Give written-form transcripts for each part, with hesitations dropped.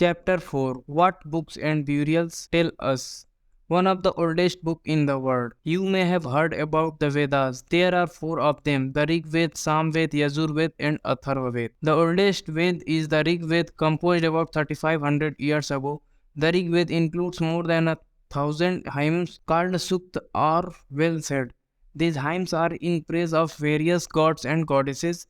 Chapter 4. What books and burials tell us? One of the oldest books in the world. You may have heard about the Vedas. There are four of them: the Rig Veda, Samved, Yajurved and Atharvaved. The oldest Ved is the Rig Veda, composed about 3500 years ago. The Rig Veda includes more than 1,000 hymns called Sukta or well said. These hymns are in praise of various gods and goddesses.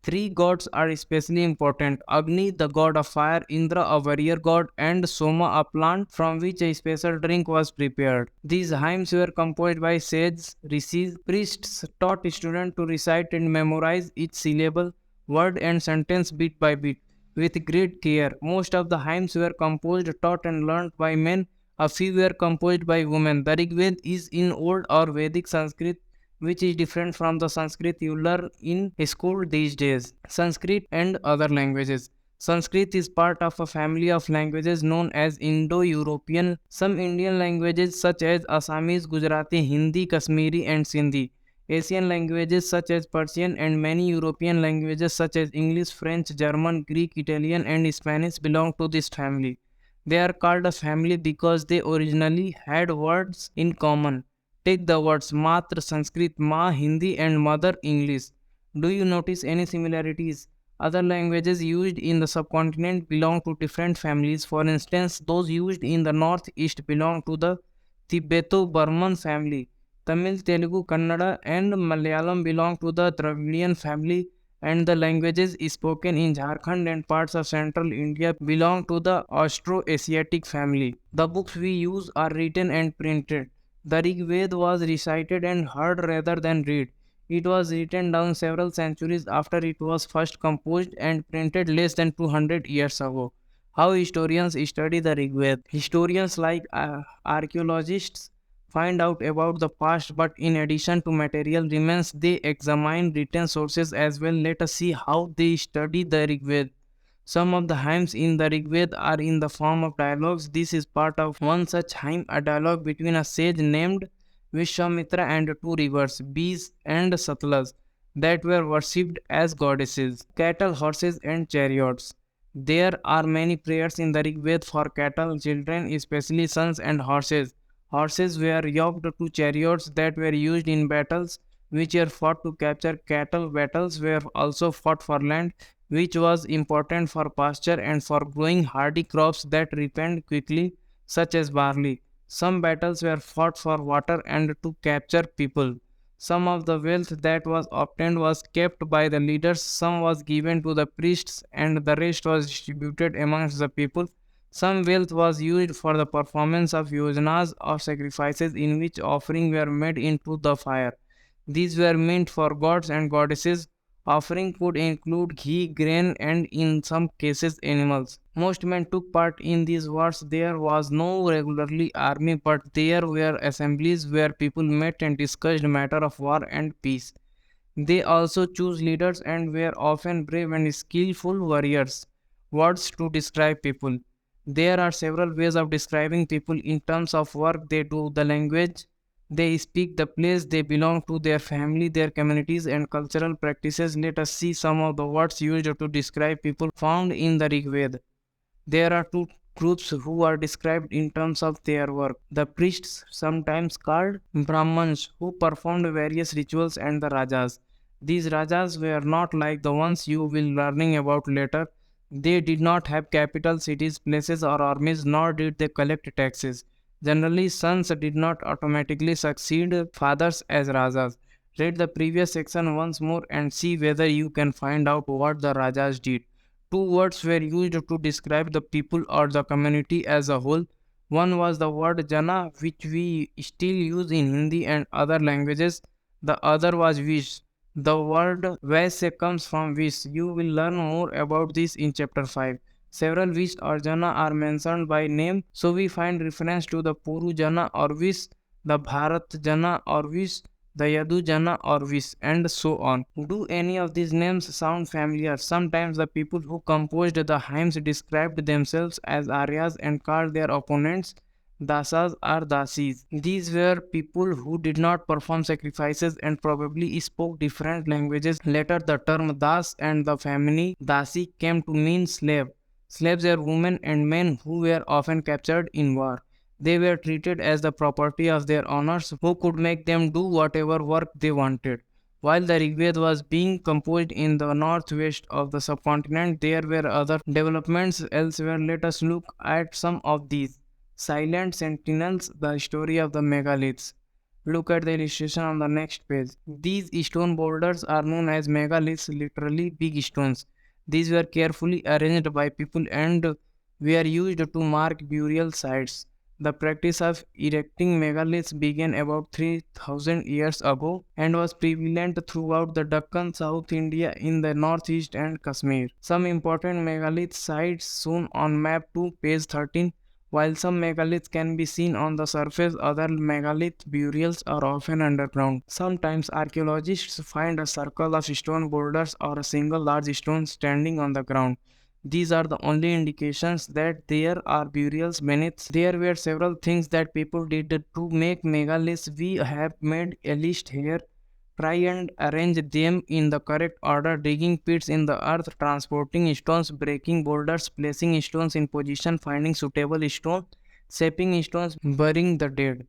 Three gods are especially important: Agni, the god of fire; Indra, a warrior god; and Soma, a plant from which a special drink was prepared. These hymns were composed by sages, rishis. Priests taught students to recite and memorize each syllable, word, and sentence bit by bit with great care. Most of the hymns were composed, taught, and learned by men. A few were composed by women. The Rig Veda is in Old or Vedic Sanskrit, which is different from the Sanskrit you learn in school these days. Sanskrit and other languages. Sanskrit is part of a family of languages known as Indo-European. Some Indian languages such as Assamese, Gujarati, Hindi, Kashmiri and Sindhi. Asian languages such as Persian and many European languages such as English, French, German, Greek, Italian and Spanish belong to this family. They are called a family because they originally had words in common. Take the words Matra Sanskrit, Ma Hindi and Mother English. Do you notice any similarities? Other languages used in the subcontinent belong to different families. For instance, those used in the northeast belong to the Tibeto-Burman family. Tamil, Telugu, Kannada and Malayalam belong to the Dravidian family, and the languages spoken in Jharkhand and parts of central India belong to the Austro-Asiatic family. The books we use are written and printed. The Rig Veda was recited and heard rather than read. It was written down several centuries after it was first composed and printed less than 200 years ago. How historians study the Rig Veda? Historians, like archaeologists, find out about the past, but in addition to material remains, they examine written sources as well. Let us see how they study the Rig Veda. Some of the hymns in the Rig Veda are in the form of dialogues. This is part of one such hymn, a dialogue between a sage named Vishwamitra and two rivers, Bees and Satluj, that were worshipped as goddesses, cattle, horses and chariots. There are many prayers in the Rig Veda for cattle, children, especially sons and horses. Horses were yoked to chariots that were used in battles, which were fought to capture cattle. Battles were also fought for land, which was important for pasture and for growing hardy crops that ripened quickly, such as barley. Some battles were fought for water and to capture people. Some of the wealth that was obtained was kept by the leaders, some was given to the priests, and the rest was distributed amongst the people. Some wealth was used for the performance of yojanas or sacrifices in which offerings were made into the fire. These were meant for gods and goddesses. Offering could include ghee, grain, and in some cases animals. Most men took part in these wars. There was no regularly army, but there were assemblies where people met and discussed matter of war and peace. They also chose leaders and were often brave and skillful warriors. Words to describe people. There are several ways of describing people in terms of work they do, the language they speak, the place they belong to, their family, their communities, and cultural practices. Let us see some of the words used to describe people found in the Rig Veda. There are two groups who are described in terms of their work: the priests, sometimes called Brahmans, who performed various rituals, and the Rajas. These Rajas were not like the ones you will learning about later. They did not have capital cities, places, or armies, nor did they collect taxes. Generally, sons did not automatically succeed fathers as Rajas. Read the previous section once more and see whether you can find out what the Rajas did. Two words were used to describe the people or the community as a whole. One was the word Jana, which we still use in Hindi and other languages. The other was Vish. The word Vaisya comes from Vish. You will learn more about this in chapter 5. Several Vish or Jana are mentioned by name, so we find reference to the Puru Jana or Vish, the Bharat Jana or Vish, the Yadu Jana or Vish, and so on. Do any of these names sound familiar? Sometimes the people who composed the hymns described themselves as Aryas and called their opponents Dasas or Dasis. These were people who did not perform sacrifices and probably spoke different languages. Later, the term Das and the family Dasi came to mean slave. Slaves were women and men who were often captured in war. They were treated as the property of their owners who could make them do whatever work they wanted. While the Rigveda was being composed in the northwest of the subcontinent, there were other developments elsewhere. Let us look at some of these. Silent Sentinels, the story of the megaliths. Look at the illustration on the next page. These stone boulders are known as megaliths, literally big stones. These were carefully arranged by people and were used to mark burial sites. The practice of erecting megaliths began about 3000 years ago and was prevalent throughout the Deccan, South India, in the northeast, and Kashmir. Some important megalith sites shown on map 2, page 13. While some megaliths can be seen on the surface, other megalith burials are often underground. Sometimes archaeologists find a circle of stone boulders or a single large stone standing on the ground. These are the only indications that there are burials beneath. There were several things that people did to make megaliths. We have made a list here. Try and arrange them in the correct order: digging pits in the earth, transporting stones, breaking boulders, placing stones in position, finding suitable stone, shaping stones, burying the dead.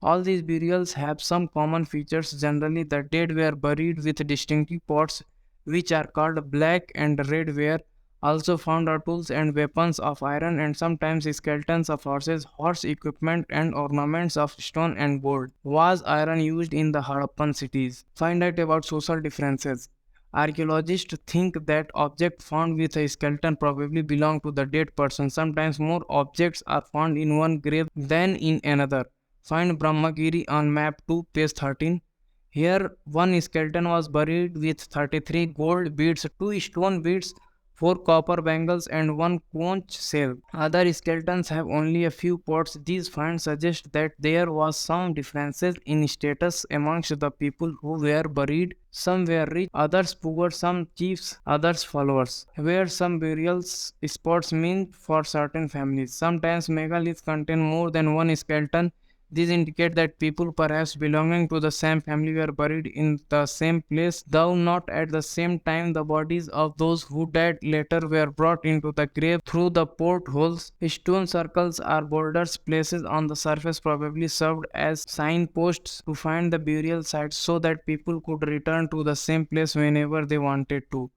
All these burials have some common features. Generally, the dead were buried with distinctive pots, which are called black and red ware. Also found are tools and weapons of iron, and sometimes skeletons of horses, horse equipment, and ornaments of stone and gold. Was iron used in the Harappan cities? Find out about social differences. Archaeologists think that objects found with a skeleton probably belong to the dead person. Sometimes more objects are found in one grave than in another. Find Brahmagiri on map 2, page 13. Here, one skeleton was buried with 33 gold beads, 2 stone beads, 4 copper bangles, and 1 conch shell. Other skeletons have only a few pots. These finds suggest that there was some differences in status amongst the people who were buried. Some were rich, others poor, some chiefs, others followers. Where some burial spots meant for certain families. Sometimes megaliths contain more than one skeleton. These indicate that people perhaps belonging to the same family were buried in the same place, though not at the same time. The bodies of those who died later were brought into the grave through the portholes. Stone circles or boulders placed on the surface probably served as signposts to find the burial sites so that people could return to the same place whenever they wanted to.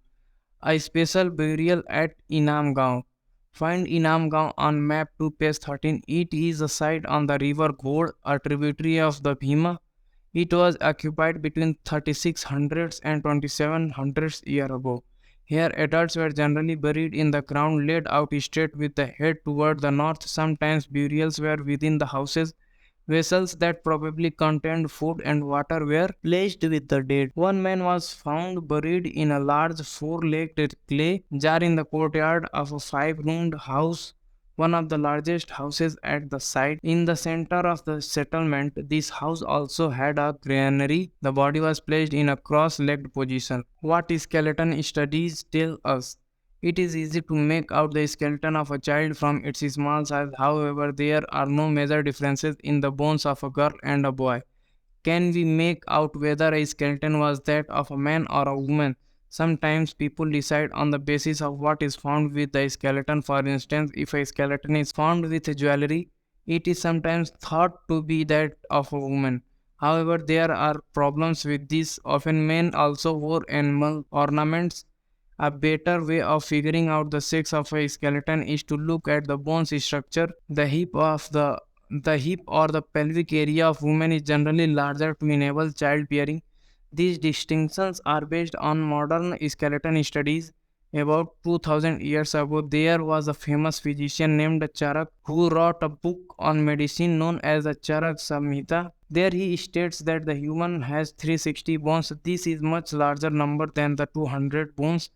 A special burial at Inamgaon. Find Inamgaon on map 2, page 13. It is a site on the river Ghod, a tributary of the Bhima. It was occupied between 3600s and 2700s years ago. Here, adults were generally buried in the ground, laid out straight with the head toward the north. Sometimes burials were within the houses. Vessels that probably contained food and water were placed with the dead. One man was found buried in a large 4-legged clay jar in the courtyard of a 5-roomed house, one of the largest houses at the site. In the center of the settlement, this house also had a granary. The body was placed in a cross-legged position. What skeleton studies tell us? It is easy to make out the skeleton of a child from its small size. However, there are no major differences in the bones of a girl and a boy. Can we make out whether a skeleton was that of a man or a woman? Sometimes people decide on the basis of what is found with the skeleton. For instance, if a skeleton is found with jewelry, it is sometimes thought to be that of a woman. However, there are problems with this. Often men also wore animal ornaments. A better way of figuring out the sex of a skeleton is to look at the bone structure. The hip or the pelvic area of women is generally larger to enable childbearing. These distinctions are based on modern skeleton studies. About 2000 years ago, there was a famous physician named Charak who wrote a book on medicine known as the Charak Samhita. There he states that the human has 360 bones. This is much larger number than the 200 bones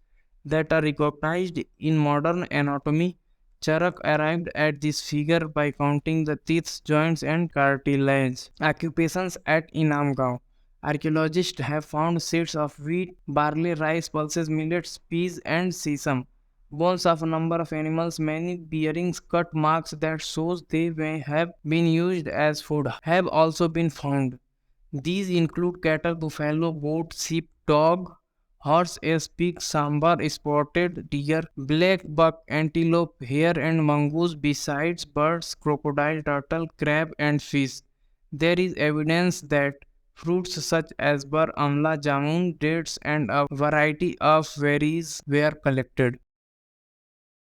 that are recognized in modern anatomy. Charak arrived at this figure by counting the teeth, joints, and cartilage. Occupations at Inamgaon. Archaeologists have found seeds of wheat, barley, rice, pulses, millets, peas, and sesame. Bones of a number of animals, many bearing cut marks that shows they may have been used as food, have also been found. These include cattle, buffalo, goat, sheep, dog, horse ace, pig, sambar, spotted deer, black buck, antelope, hare and mongoose, besides birds, crocodile, turtle, crab and fish. There is evidence that fruits such as bar, amla, jamun, dates and a variety of berries were collected.